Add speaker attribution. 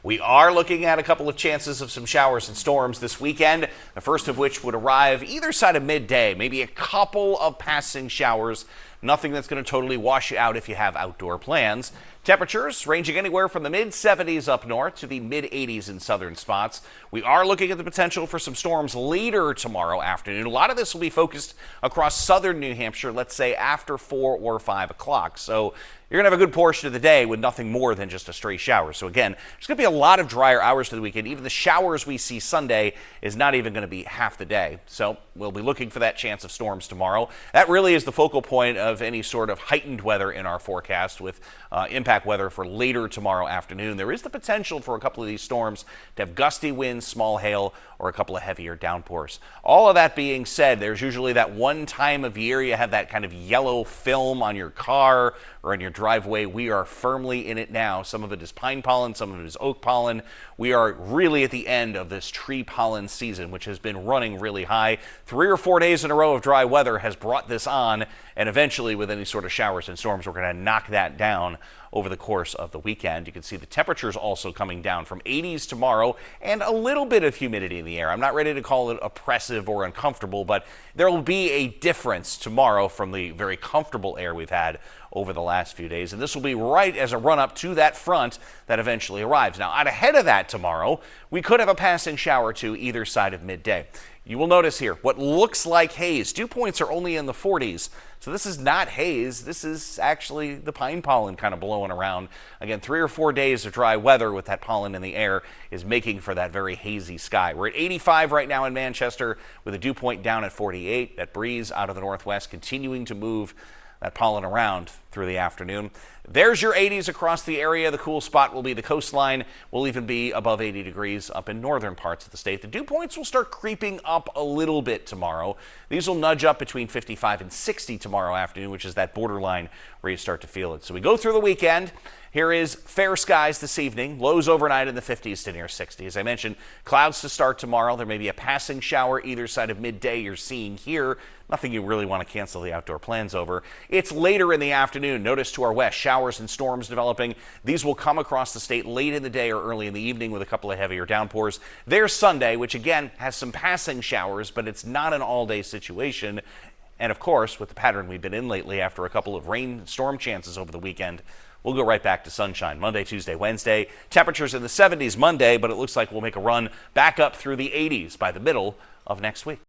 Speaker 1: We are looking at a couple of chances of some showers and storms this weekend, the first of which would arrive either side of midday, maybe a couple of passing showers. Nothing that's going to totally wash you out if you have outdoor plans. Temperatures ranging anywhere from the mid-70s up north to the mid-80s in southern spots. We are looking at the potential for some storms later tomorrow afternoon. A lot of this will be focused across southern New Hampshire, let's say after 4 or 5 o'clock. So you're going to have a good portion of the day with nothing more than just a stray shower. So again, there's going to be a lot of drier hours to the weekend. Even the showers we see Sunday is not even going to be half the day. So we'll be looking for that chance of storms tomorrow. That really is the focal point of any sort of heightened weather in our forecast, with impact weather for later tomorrow afternoon. There is the potential for a couple of these storms to have gusty winds, small hail, or a couple of heavier downpours. All of that being said, there's usually that one time of year you have that kind of yellow film on your car or in your driveway. We are firmly in it now. Some of it is pine pollen, some of it is oak pollen. We are really at the end of this tree pollen season, which has been running really high. 3 or 4 days in a row of dry weather has brought this on, and eventually with any sort of showers and storms, we're going to knock that down over the course of the weekend. You can see the temperatures also coming down from 80s tomorrow and a little bit of humidity in the air. I'm not ready to call it oppressive or uncomfortable, but there will be a difference tomorrow from the very comfortable air we've had over the last few days. And this will be right as a run up to that front that eventually arrives. Now, out ahead of that tomorrow, we could have a passing shower or two either side of midday. You will notice here what looks like haze. Dew points are only in the 40s. So this is not haze. This is actually the pine pollen kind of blowing around. Again, 3 or 4 days of dry weather with that pollen in the air is making for that very hazy sky. We're at 85 right now in Manchester with a dew point down at 48. That breeze out of the northwest continuing to move that pollen around through the afternoon. There's your 80s across the area. The cool spot will be the coastline. We'll even be above 80 degrees up in northern parts of the state. The dew points will start creeping up a little bit tomorrow. These will nudge up between 55 and 60 tomorrow afternoon, which is that borderline where you start to feel it. So we go through the weekend. Here is fair skies this evening. Lows overnight in the 50s to near 60. As I mentioned, clouds to start tomorrow. There may be a passing shower either side of midday you're seeing here. Nothing you really want to cancel the outdoor plans over. It's later in the afternoon. Notice to our west, showers and storms developing. These will come across the state late in the day or early in the evening with a couple of heavier downpours. There's Sunday, which again has some passing showers, but it's not an all-day situation. And of course, with the pattern we've been in lately after a couple of rain storm chances over the weekend, we'll go right back to sunshine Monday, Tuesday, Wednesday. Temperatures in the 70s Monday, but it looks like we'll make a run back up through the 80s by the middle of next week.